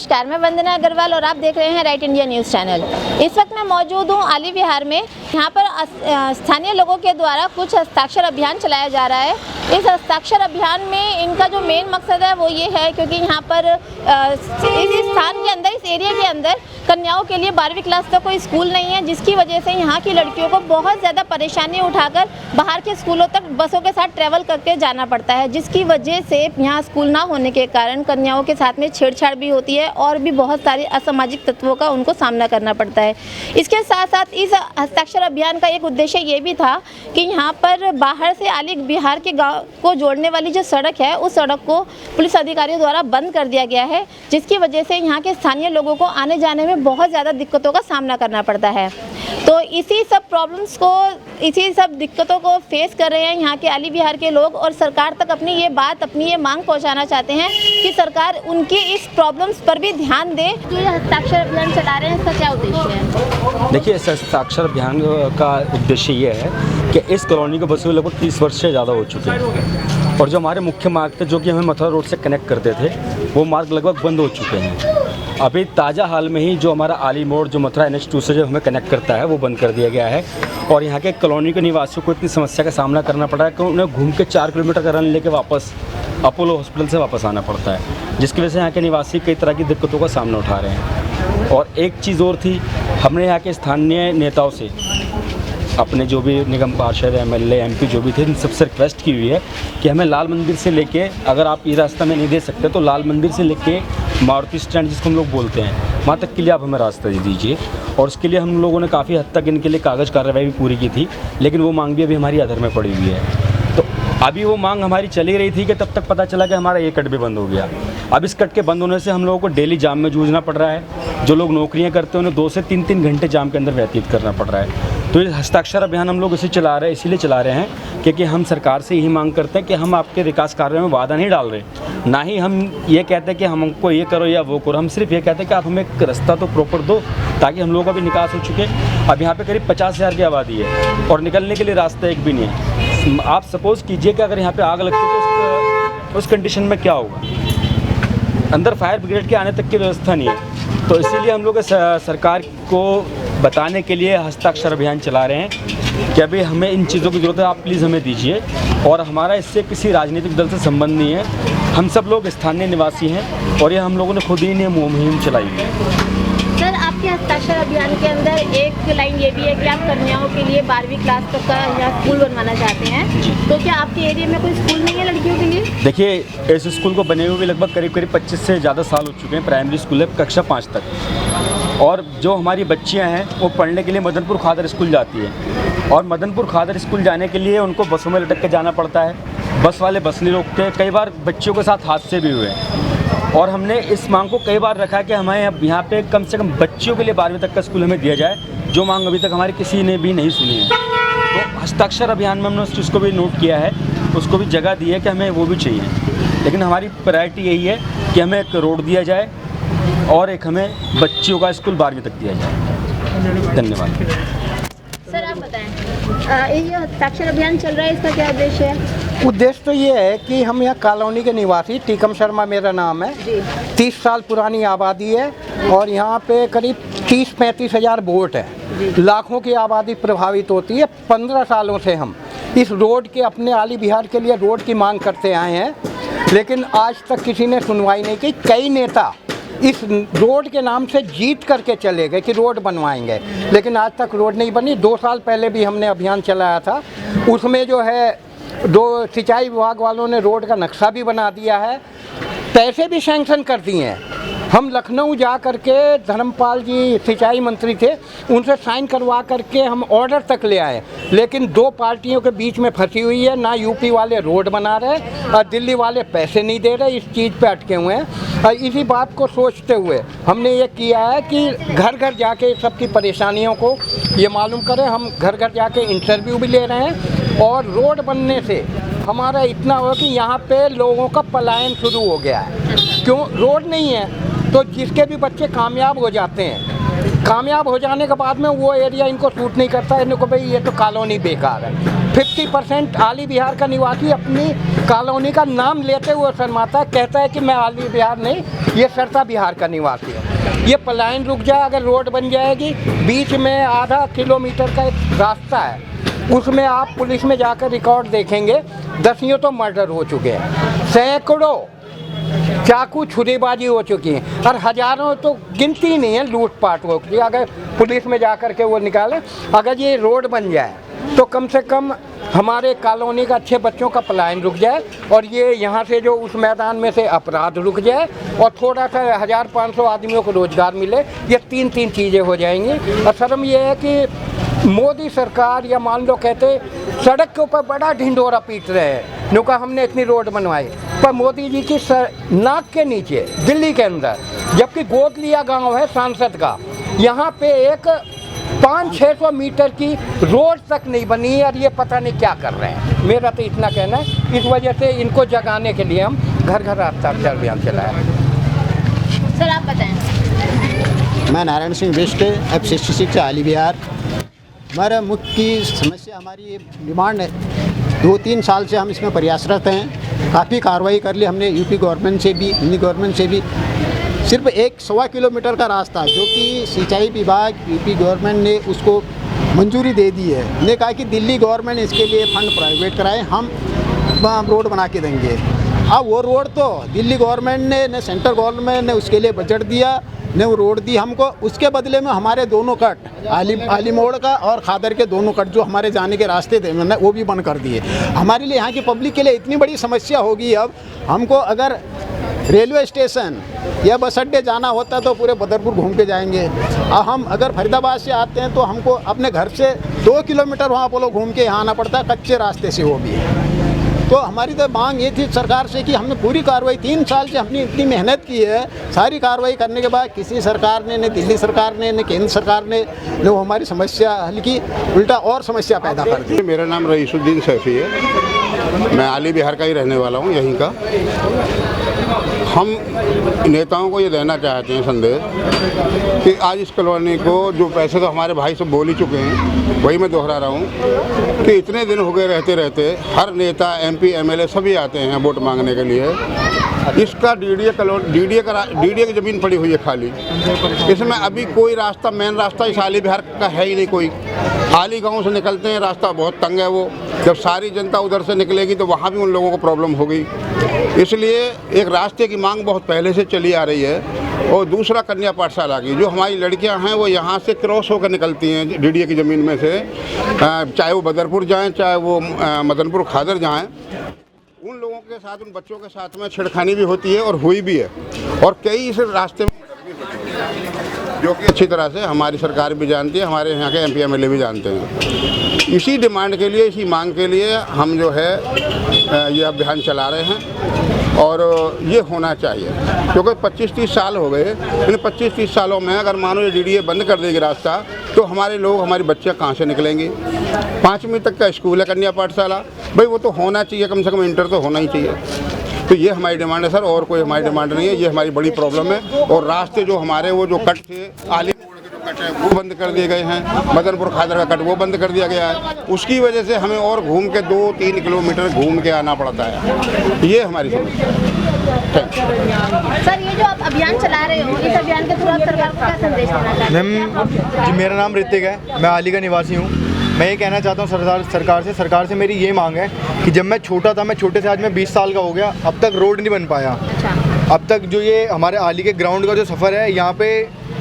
नमस्कार, मैं वंदना अग्रवाल और आप देख रहे हैं राइट इंडिया न्यूज़ चैनल। इस वक्त मैं मौजूद हूँ आली विहार में। यहाँ पर स्थानीय लोगों के द्वारा कुछ हस्ताक्षर अभियान चलाया जा रहा है। इस हस्ताक्षर अभियान में इनका जो मेन मकसद है वो ये है, क्योंकि यहाँ पर इस स्थान के अंदर, इस एरिया के अंदर कन्याओं के लिए 12वीं क्लास तक कोई स्कूल नहीं है, जिसकी वजह से यहाँ की लड़कियों को बहुत ज़्यादा परेशानी उठाकर बाहर के स्कूलों तक बसों के साथ ट्रैवल करके जाना पड़ता है, जिसकी वजह से यहाँ स्कूल ना होने के कारण कन्याओं के साथ में छेड़छाड़ भी होती है और भी बहुत सारे असामाजिक तत्वों का उनको सामना करना पड़ता है। इसके साथ साथ इस हस्ताक्षर अभियान का एक उद्देश्य ये भी था कि यहाँ पर बाहर से आली बिहार के गाँव को जोड़ने वाली जो सड़क है, उस सड़क को पुलिस अधिकारियों द्वारा बंद कर दिया गया है, जिसकी वजह से यहाँ के स्थानीय लोगों को आने जाने में बहुत ज़्यादा दिक्कतों का सामना करना पड़ता है। तो इसी सब प्रॉब्लम्स को, इसी सब दिक्कतों को फेस कर रहे हैं यहाँ के आली बिहार के लोग, और सरकार तक अपनी ये बात, अपनी ये मांग पहुँचाना चाहते हैं कि सरकार उनकी इस प्रॉब्लम्स पर भी ध्यान दे। जो ये हस्ताक्षर अभियान चला रहे हैं, इसका क्या उद्देश्य है? देखिए, इस हस्ताक्षर अभियान का उद्देश्य ये है कि इस कॉलोनी के बसे हुए लगभग 30 वर्ष से ज़्यादा हो चुके हैं, और जो हमारे मुख्य मार्ग थे, जो कि हमें मथुरा रोड से कनेक्ट करते थे, वो मार्ग लगभग बंद हो चुके हैं। अभी ताज़ा हाल में ही जो हमारा आली मोड़, जो मथुरा NH2 से जो हमें कनेक्ट करता है, वो बंद कर दिया गया है, और यहाँ के कॉलोनी के निवासियों को इतनी समस्या का सामना करना पड़ा है कि उन्हें घूम के 4 किलोमीटर का रन लेके वापस अपोलो हॉस्पिटल से वापस आना पड़ता है, जिसकी वजह से यहाँ के निवासी कई तरह की दिक्कतों का सामना उठा रहे हैं। और एक चीज़ और थी, हमने यहाँ के स्थानीय नेताओं से, अपने जो भी निगम पार्षद, MLA, MP जो भी थे, इन सबसे रिक्वेस्ट की हुई है कि हमें लाल मंदिर से लेके, अगर आप ये रास्ता में नहीं दे सकते तो लाल मंदिर से लेके मारुति स्टैंड, जिसको हम लोग बोलते हैं, वहाँ तक के लिए आप हमें रास्ता दे दीजिए। और उसके लिए हम लोगों ने काफ़ी हद तक इनके लिए कागज़ कार्रवाई भी पूरी की थी, लेकिन वो मांग भी अभी हमारी अधर में पड़ी हुई है। तो अभी वो मांग हमारी चली रही थी कि तब तक पता चला कि हमारा ये कट भी बंद हो गया। अब इस कट के बंद होने से हम लोगों को डेली जाम में जूझना पड़ रहा है। जो लोग नौकरियां करते हैं उन्हें 2 से 3 घंटे जाम के अंदर व्यतीत करना पड़ रहा है। तो ये हस्ताक्षर अभियान हम लोग इसीलिए चला रहे हैं क्योंकि हम सरकार से यही मांग करते हैं कि हम आपके विकास कार्यों में बाधा नहीं डाल रहे, ना ही हम ये कहते हैं कि हमको ये करो या वो करो। हम सिर्फ ये कहते हैं कि आप हमें एक रास्ता तो प्रॉपर दो, ताकि हम लोगों का भी निकास हो चुके। अब यहाँ पे करीब 50,000 की आबादी है और निकलने के लिए रास्ता एक भी नहीं है। आप सपोज़ कीजिए कि अगर यहाँ पे आग लगती तो उस कंडीशन में क्या होगा? अंदर फायर ब्रिगेड के आने तक की व्यवस्था नहीं है। तो इसीलिए हम लोग सरकार को बताने के लिए हस्ताक्षर अभियान चला रहे हैं कि अभी हमें इन चीज़ों की ज़रूरत है, आप प्लीज़ हमें दीजिए। और हमारा इससे किसी राजनीतिक दल से संबंध नहीं है, हम सब लोग स्थानीय निवासी हैं और ये हम लोगों ने खुद ही ने मुहिम चलाई है। सर, आपके हस्ताक्षर अभियान के अंदर एक लाइन ये भी है कि आप कन्याओं के लिए 12वीं क्लास तक का यहाँ स्कूल बनवाना चाहते हैं, तो क्या आपके एरिया में कोई स्कूल नहीं है लड़कियों के लिए? देखिए, इस स्कूल को बने हुए भी लगभग करीब 25 से ज़्यादा साल हो चुके हैं। प्राइमरी स्कूल है कक्षा 5 तक, और जो हमारी बच्चियां हैं वो पढ़ने के लिए मदनपुर खादर स्कूल जाती है, और मदनपुर खादर स्कूल जाने के लिए उनको बसों में लटक के जाना पड़ता है। बस वाले बस नहीं रोकते, कई बार बच्चियों के साथ हादसे भी हुए। और हमने इस मांग को कई बार रखा कि हमें यहाँ पे कम से कम बच्चियों के लिए 12वीं तक का स्कूल हमें दिया जाए, जो मांग अभी तक हमारी किसी ने भी नहीं सुनी है। तो हस्ताक्षर अभियान में हमने उस चीज़ को भी नोट किया है, उसको भी जगह दी है कि हमें वो भी चाहिए, लेकिन हमारी प्रायोरिटी यही है कि हमें एक रोड दिया जाए और एक हमें बच्चियों का स्कूल 12वीं तक दिया जाए। धन्यवाद। सर, आप बताएं, ये हस्ताक्षर अभियान चल रहा है, इसका क्या उद्देश्य है? उद्देश्य तो ये है कि हम यहाँ कॉलोनी के निवासी, टीकम शर्मा मेरा नाम है, 30 साल पुरानी आबादी है, और यहाँ पे करीब 30-35 हज़ार वोट है। लाखों की आबादी प्रभावित होती है। 15 सालों से हम इस रोड के, अपने आली बिहार के लिए रोड की मांग करते आए हैं, लेकिन आज तक किसी ने सुनवाई नहीं की। कई नेता इस रोड के नाम से जीत करके चले गए कि रोड बनवाएंगे, लेकिन आज तक रोड नहीं बनी। 2 साल पहले भी हमने अभियान चलाया था, उसमें जो है सिंचाई विभाग वालों ने रोड का नक्शा भी बना दिया है, पैसे भी सैंक्शन कर दिए हैं। हम लखनऊ जा करके, धर्मपाल जी सिंचाई मंत्री थे, उनसे साइन करवा करके हम ऑर्डर तक ले आए, लेकिन 2 पार्टियों के बीच में फंसी हुई है। ना यूपी वाले रोड बना रहे और दिल्ली वाले पैसे नहीं दे रहे, इस चीज़ पे अटके हुए हैं। और इसी बात को सोचते हुए हमने ये किया है कि घर घर जाके सबकी परेशानियों को ये मालूम करें। हम घर घर जाके इंटरव्यू भी ले रहे हैं, और रोड बनने से हमारा इतना हो कि यहाँ पे लोगों का पलायन शुरू हो गया है। क्यों? रोड नहीं है, तो जिसके भी बच्चे कामयाब हो जाते हैं कामयाब हो जाने के बाद में वो एरिया इनको सूट नहीं करता, इनको भाई ये तो कॉलोनी बेकार है। 50% आली विहार का निवासी अपनी कॉलोनी का नाम लेते हुए शर्माता है, कहता है कि मैं आली विहार नहीं, ये सरता विहार का निवासी है। ये पलायन रुक जाए, अगर रोड बन जाएगी, बीच में आधा किलोमीटर का एक रास्ता है, उसमें आप पुलिस में जाकर रिकॉर्ड देखेंगे, दसियों तो मर्डर हो चुके हैं, सैकड़ों चाकू छुरीबाजी हो चुकी है, और हजारों तो गिनती नहीं है लूटपाट हो चुकी है। अगर पुलिस में जा कर के वो निकाले, अगर ये रोड बन जाए तो कम से कम हमारे कॉलोनी का अच्छे बच्चों का पलायन रुक जाए, और ये यहाँ से जो उस मैदान में से अपराध रुक जाए, और थोड़ा सा 1500 आदमियों को रोजगार मिले, ये तीन चीज़ें हो जाएंगी। और शर्म ये है कि मोदी सरकार या मान लो कहते सड़क के ऊपर बड़ा ढिंढोरा पीट रहे हैं, नो कहा हमने इतनी रोड बनवाई, पर मोदी जी की नाक के नीचे दिल्ली के अंदर, जबकि गोदलिया गांव है सांसद का, यहाँ पे एक 500-600 मीटर की रोड तक नहीं बनी है, और ये पता नहीं क्या कर रहे हैं। मेरा तो इतना कहना है, इस वजह से इनको जगाने के लिए हम घर घर हस्ताक्षर अभियान चलाया। सर आप बताएं। मैं नारायण सिंह वेस्ट F66 आली विहार। हमारा मुख्य समस्या, हमारी डिमांड है, 2-3 साल से हम इसमें प्रयासरत हैं, काफ़ी कार्रवाई कर ली हमने, यूपी गवर्नमेंट से भी, दिल्ली गवर्नमेंट से भी। सिर्फ 1-1.25 किलोमीटर का रास्ता जो कि सिंचाई विभाग यूपी गवर्नमेंट ने उसको मंजूरी दे दी है, ने कहा कि दिल्ली गवर्नमेंट इसके लिए फंड प्राइवेट कराए, हम रोड बना के देंगे। अब वो रोड तो दिल्ली गवर्नमेंट ने, न सेंट्रल गवर्नमेंट ने उसके लिए बजट दिया, ने वो रोड दी हमको, उसके बदले में हमारे दोनों कट आली मोड़ का और खादर के दोनों कट जो हमारे जाने के रास्ते थे मैंने वो भी बंद कर दिए। हमारे लिए, यहाँ की पब्लिक के लिए इतनी बड़ी समस्या होगी। अब हमको अगर रेलवे स्टेशन या बस अड्डे जाना होता तो पूरे बदरपुर घूम के जाएंगे, और हम अगर फरीदाबाद से आते हैं तो हमको अपने घर से 2 किलोमीटर वहाँ पोलो घूम के यहाँ आना पड़ता है, कच्चे रास्ते से वो भी। तो हमारी तो मांग ये थी सरकार से कि हमने पूरी कार्रवाई, 3 साल से हमने इतनी मेहनत की है, सारी कार्रवाई करने के बाद किसी सरकार ने, न दिल्ली सरकार ने, न केंद्र सरकार ने वो हमारी समस्या हल की, उल्टा और समस्या पैदा कर दी। मेरा नाम रईसुद्दीन सैफी है, मैं आली विहार का ही रहने वाला हूँ, यहीं का। हम नेताओं को ये देना चाहते हैं संदेश कि आज इस कॉलोनी को, जो पैसे तो हमारे भाई सब बोल ही चुके हैं, वही मैं दोहरा रहा हूँ कि इतने दिन हो गए रहते रहते हर नेता, MP, MLA सभी आते हैं वोट मांगने के लिए। इसका DDA की ज़मीन पड़ी हुई है खाली, इसमें अभी कोई रास्ता, मेन रास्ता इस आली विहार का है ही नहीं कोई। आली गांव से निकलते हैं, रास्ता बहुत तंग है, वो जब सारी जनता उधर से निकलेगी तो वहाँ भी उन लोगों को प्रॉब्लम होगी। इसलिए एक रास्ते की मांग बहुत पहले से चली आ रही है। और दूसरा, कन्या पाठशाला की जो हमारी लड़कियां हैं वो यहाँ से क्रॉस होकर निकलती हैं DDA की ज़मीन में से, चाहे वो बदरपुर जाएं, चाहे वो मदनपुर खादर जाएं, उन लोगों के साथ, उन बच्चों के साथ में छेड़खानी भी होती है और हुई भी है, और कई इस रास्ते में जो कि अच्छी तरह से हमारी सरकार भी जानती है, हमारे यहाँ के MP, MLA भी जानते हैं। इसी डिमांड के लिए, इसी मांग के लिए हम जो है ये अभियान चला रहे हैं, और ये होना चाहिए, क्योंकि 25-30 साल हो गए। इन 25-30 सालों में अगर मानो ये DDA बंद कर देगी रास्ता, तो हमारे लोग, हमारी बच्चियाँ कहाँ से निकलेंगी। 5वीं तक का स्कूल है कन्या पाठशाला, भाई वो तो होना चाहिए, कम से कम इंटर तो होना ही चाहिए। तो ये हमारी डिमांड है सर, और कोई हमारी डिमांड नहीं है, ये हमारी बड़ी प्रॉब्लम है। और रास्ते जो हमारे, वो जो कट थे, आली मोड़ के जो कट है वो बंद कर दिए गए हैं, मदनपुर खादर का कट वो बंद कर दिया गया है, उसकी वजह से हमें और घूम के 2-3 किलोमीटर घूम के आना पड़ता है। ये हमारी समस्या है। सर ये जो आप अभियान चला रहे हो, इस अभियान के थ्रू आप सरकार को क्या संदेश देना चाहते हैं? जी, मेरा नाम ऋतिक है, मैं आली का निवासी हूँ। मैं ये कहना चाहता हूँ सरकार से मेरी ये मांग है कि जब मैं छोटा था, मैं छोटे से आज मैं 20 साल का हो गया, अब तक रोड नहीं बन पाया। अब तक जो ये हमारे आली के ग्राउंड का जो सफ़र है, यहाँ पे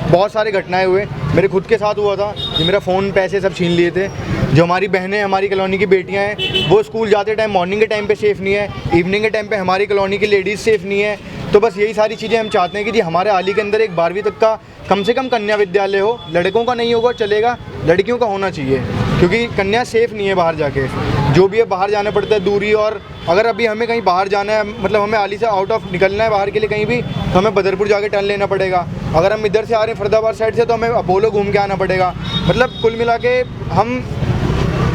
बहुत सारे घटनाएं हुए, मेरे खुद के साथ हुआ था। जो मेरा फ़ोन, पैसे सब छीन लिए थे। जो हमारी बहनें, हमारी कॉलोनी की बेटियां हैं, वो स्कूल जाते टाइम मॉर्निंग के टाइम पे सेफ़ नहीं है, इवनिंग के टाइम पे हमारी कॉलोनी की लेडीज़ सेफ़ नहीं है। तो बस यही सारी चीज़ें हम चाहते हैं कि जी हमारे आली के अंदर एक 12वीं तक का कम से कम कन्या विद्यालय हो। लड़कों का नहीं होगा चलेगा, लड़कियों का होना चाहिए, क्योंकि कन्या सेफ़ नहीं है बाहर जाके। जो भी है बाहर जाना पड़ता है दूरी, और अगर अभी हमें कहीं बाहर जाना है, मतलब हमें आली से आउट ऑफ निकलना है बाहर के लिए कहीं भी, तो हमें बदरपुर जाके टर्न लेना पड़ेगा। अगर हम इधर से आ रहे हैं फरीदाबाद साइड से, तो हमें अपोलो घूम के आना पड़ेगा। मतलब कुल मिला के हम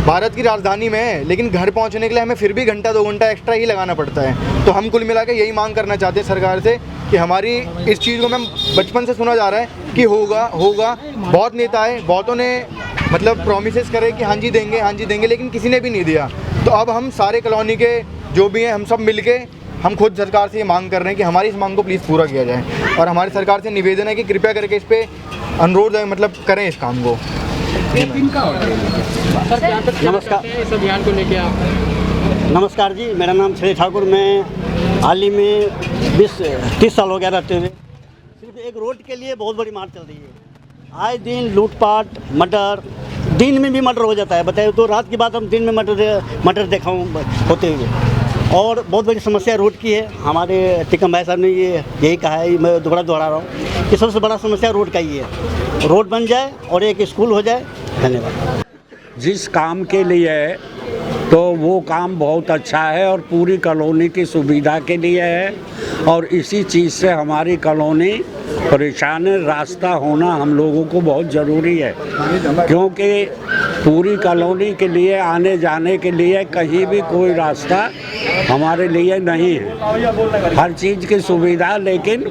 भारत की राजधानी में है, लेकिन घर पहुंचने के लिए हमें फिर भी घंटा 2 घंटा एक्स्ट्रा ही लगाना पड़ता है। तो हम कुल मिला के यही मांग करना चाहते हैं सरकार से कि हमारी इस चीज़ को, मैम बचपन से सुना जा रहा है कि होगा होगा, बहुत नेता है, बहुतों ने मतलब प्रोमिसेस करे कि हाँ जी देंगे, लेकिन किसी ने भी नहीं दिया। तो अब हम सारे कॉलोनी के जो भी हैं, हम सब मिल के हम खुद सरकार से ये मांग कर रहे हैं कि हमारी इस मांग को प्लीज़ पूरा किया जाए, और हमारी सरकार से निवेदन है कि कृपया करके इस पर अनुरोध मतलब करें इस काम को। नमस्कार, इस अभियान को लेके आप? नमस्कार जी, मेरा नाम श्री ठाकुर। मैं हाल ही में 20-30 साल हो गया रहते हुए। सिर्फ एक रोड के लिए बहुत बड़ी मार चल रही है। आए दिन लूटपाट, मर्डर, दिन में भी मर्डर हो जाता है। बताइए, तो रात की बात हम दिन में मर्डर देखा हूँ होते हुए। और बहुत बड़ी समस्या रोड की है। हमारे टिकम भाई साहब ने यही कहा है, मैं दोहरा रहा हूँ कि सबसे बड़ा समस्या रोड का ही है। रोड बन जाए और एक स्कूल हो जाए। धन्यवाद। जिस काम के लिए है तो वो काम बहुत अच्छा है और पूरी कॉलोनी की सुविधा के लिए है, और इसी चीज़ से हमारी कॉलोनी परेशान है। रास्ता होना हम लोगों को बहुत ज़रूरी है, क्योंकि पूरी कॉलोनी के लिए आने जाने के लिए कहीं भी कोई रास्ता हमारे लिए नहीं है। हर चीज़ की सुविधा, लेकिन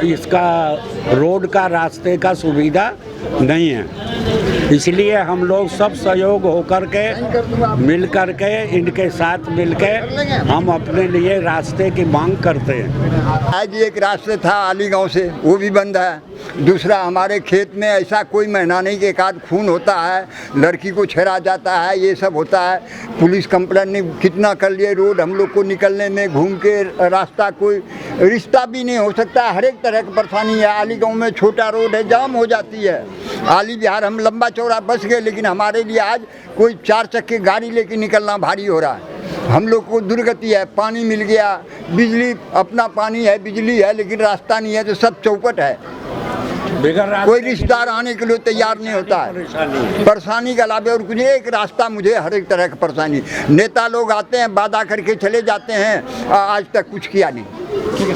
इसका रोड का, रास्ते का सुविधा नहीं है। इसलिए हम लोग सब सहयोग होकर के मिल कर के इनके साथ मिल के हम अपने लिए रास्ते की मांग करते हैं। आज एक रास्ते था आली गांव से, वो भी बंद है। दूसरा, हमारे खेत में ऐसा कोई महीना नहीं कि एक आध खून होता है, लड़की को छेड़ा जाता है, ये सब होता है। पुलिस कंप्लेंट कितना कर लिए, रोड हम लोग को निकलने में घूम के रास्ता, कोई रिश्ता भी नहीं हो सकता। हर एक तरह की परेशानी है। आली गांव में छोटा रोड है, जाम हो जाती है। आली बिहार हम लंबा चौड़ा बस गए, लेकिन हमारे लिए आज कोई 4 चक्के गाड़ी लेके निकलना भारी हो रहा है। हम लोग को दुर्गति है। पानी मिल गया, बिजली अपना पानी है, बिजली है, लेकिन रास्ता नहीं है, तो सब चौपट है। कोई रिश्तेदार आने के लिए तैयार नहीं होता है। परेशानी के अलावा और कुछ, एक रास्ता मुझे हर एक तरह की परेशानी। नेता लोग आते हैं, वादा करके चले जाते हैं, आज तक कुछ किया नहीं।